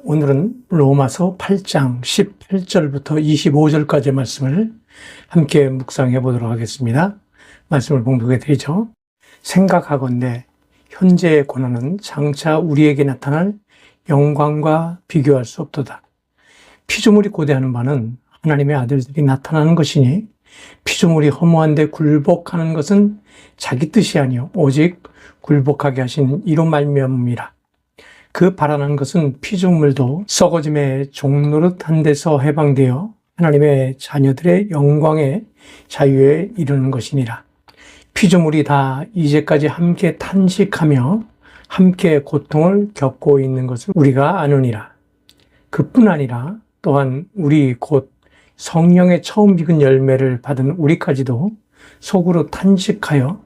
오늘은 로마서 8장 18절부터 25절까지의 말씀을 함께 묵상해 보도록 하겠습니다. 말씀을 봉독해 드리죠. 생각하건대 현재의 고난은 장차 우리에게 나타날 영광과 비교할 수 없도다. 피조물이 고대하는 바는 하나님의 아들들이 나타나는 것이니 피조물이 허무한데 굴복하는 것은 자기 뜻이 아니요 오직 굴복하게 하신 이로 말미암음이라. 그 바라는 것은 피조물도 썩어짐의 종노릇한 데서 해방되어 하나님의 자녀들의 영광의 자유에 이르는 것이니라. 피조물이 다 이제까지 함께 탄식하며 함께 고통을 겪고 있는 것을 우리가 아느니라. 그뿐 아니라 또한 우리 곧 성령의 처음 익은 열매를 받은 우리까지도 속으로 탄식하여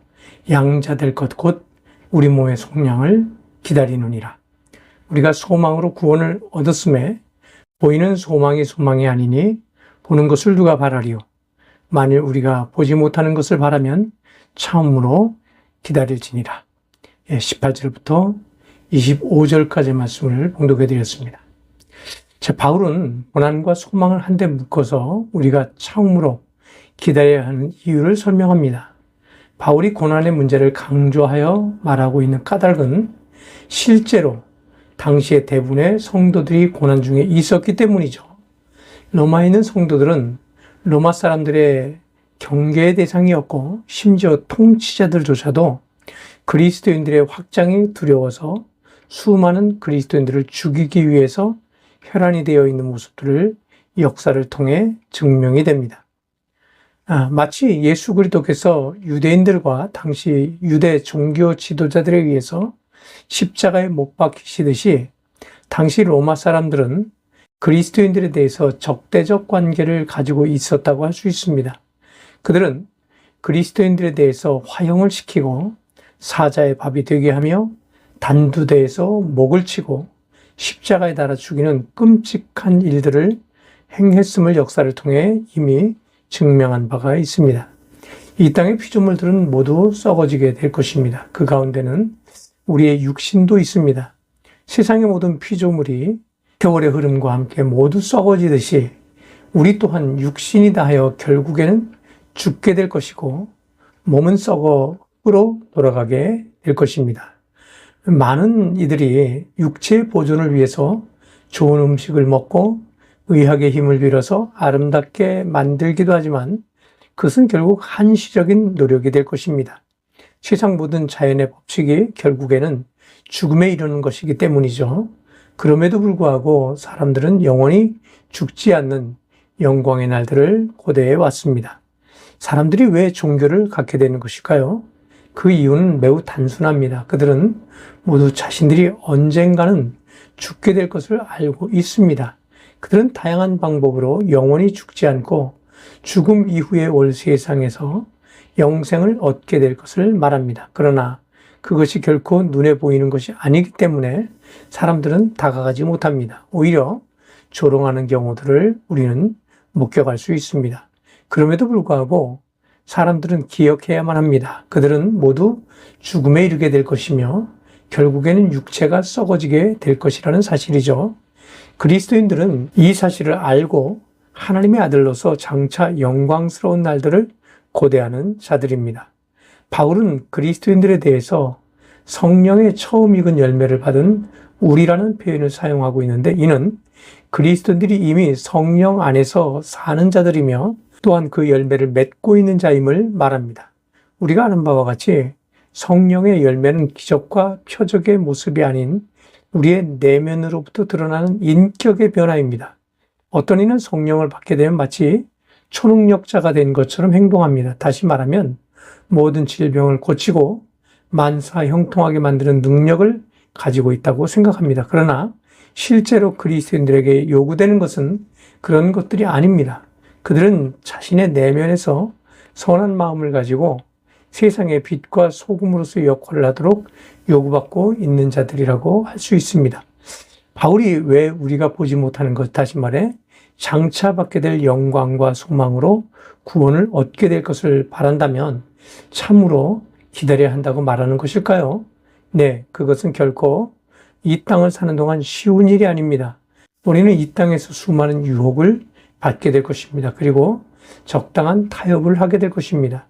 양자될 것 곧 우리 몸의 속량을 기다리느니라. 우리가 소망으로 구원을 얻었음에 보이는 소망이 소망이 아니니 보는 것을 누가 바라리요. 만일 우리가 보지 못하는 것을 바라면 참으로 기다릴지니라. 18절부터 25절까지 말씀을 봉독해 드렸습니다. 바울은 고난과 소망을 한데 묶어서 우리가 참으로 기다려야 하는 이유를 설명합니다. 바울이 고난의 문제를 강조하여 말하고 있는 까닭은 실제로 당시의 대부분의 성도들이 고난 중에 있었기 때문이죠. 로마에 있는 성도들은 로마 사람들의 경계의 대상이었고 심지어 통치자들조차도 그리스도인들의 확장이 두려워서 수많은 그리스도인들을 죽이기 위해서 혈안이 되어 있는 모습들을 역사를 통해 증명이 됩니다. 마치 예수 그리스도께서 유대인들과 당시 유대 종교 지도자들에 의해서 십자가에 못 박히시듯이 당시 로마 사람들은 그리스도인들에 대해서 적대적 관계를 가지고 있었다고 할 수 있습니다. 그들은 그리스도인들에 대해서 화형을 시키고 사자의 밥이 되게 하며 단두대에서 목을 치고 십자가에 달아 죽이는 끔찍한 일들을 행했음을 역사를 통해 이미 증명한 바가 있습니다. 이 땅의 피조물들은 모두 썩어지게 될 것입니다. 그 가운데는 우리의 육신도 있습니다. 세상의 모든 피조물이 세월의 흐름과 함께 모두 썩어지듯이 우리 또한 육신이다 하여 결국에는 죽게 될 것이고 몸은 썩어로 돌아가게 될 것입니다. 많은 이들이 육체의 보존을 위해서 좋은 음식을 먹고 의학의 힘을 빌어서 아름답게 만들기도 하지만 그것은 결국 한시적인 노력이 될 것입니다. 세상 모든 자연의 법칙이 결국에는 죽음에 이르는 것이기 때문이죠. 그럼에도 불구하고 사람들은 영원히 죽지 않는 영광의 날들을 고대해 왔습니다. 사람들이 왜 종교를 갖게 되는 것일까요? 그 이유는 매우 단순합니다. 그들은 모두 자신들이 언젠가는 죽게 될 것을 알고 있습니다. 그들은 다양한 방법으로 영원히 죽지 않고 죽음 이후에 올 세상에서 영생을 얻게 될 것을 말합니다. 그러나 그것이 결코 눈에 보이는 것이 아니기 때문에 사람들은 다가가지 못합니다. 오히려 조롱하는 경우들을 우리는 목격할 수 있습니다. 그럼에도 불구하고 사람들은 기억해야만 합니다. 그들은 모두 죽음에 이르게 될 것이며 결국에는 육체가 썩어지게 될 것이라는 사실이죠. 그리스도인들은 이 사실을 알고 하나님의 아들로서 장차 영광스러운 날들을 고대하는 자들입니다. 바울은 그리스도인들에 대해서 성령의 처음 익은 열매를 받은 우리라는 표현을 사용하고 있는데 이는 그리스도인들이 이미 성령 안에서 사는 자들이며 또한 그 열매를 맺고 있는 자임을 말합니다. 우리가 아는 바와 같이 성령의 열매는 기적과 표적의 모습이 아닌 우리의 내면으로부터 드러나는 인격의 변화입니다. 어떤 이는 성령을 받게 되면 마치 초능력자가 된 것처럼 행동합니다. 다시 말하면 모든 질병을 고치고 만사 형통하게 만드는 능력을 가지고 있다고 생각합니다. 그러나 실제로 그리스도인들에게 요구되는 것은 그런 것들이 아닙니다. 그들은 자신의 내면에서 선한 마음을 가지고 세상의 빛과 소금으로서의 역할을 하도록 요구받고 있는 자들이라고 할 수 있습니다. 바울이 왜 우리가 보지 못하는 것, 다시 말해 장차 받게 될 영광과 소망으로 구원을 얻게 될 것을 바란다면 참으로 기다려야 한다고 말하는 것일까요? 네, 그것은 결코 이 땅을 사는 동안 쉬운 일이 아닙니다. 우리는 이 땅에서 수많은 유혹을 받게 될 것입니다. 그리고 적당한 타협을 하게 될 것입니다.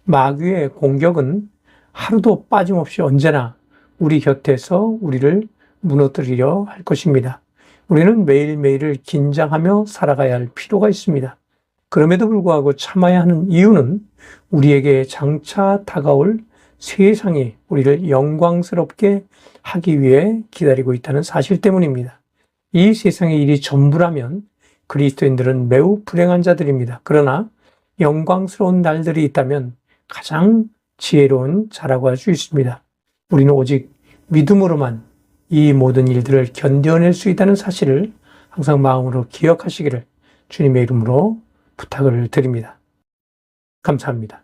마귀의 공격은 하루도 빠짐없이 언제나 우리 곁에서 우리를 무너뜨리려 할 것입니다. 우리는 매일매일을 긴장하며 살아가야 할 필요가 있습니다. 그럼에도 불구하고 참아야 하는 이유는 우리에게 장차 다가올 세상이 우리를 영광스럽게 하기 위해 기다리고 있다는 사실 때문입니다. 이 세상의 일이 전부라면 그리스도인들은 매우 불행한 자들입니다. 그러나 영광스러운 날들이 있다면 가장 지혜로운 자라고 할 수 있습니다. 우리는 오직 믿음으로만 이 모든 일들을 견뎌낼 수 있다는 사실을 항상 마음으로 기억하시기를 주님의 이름으로 부탁을 드립니다. 감사합니다.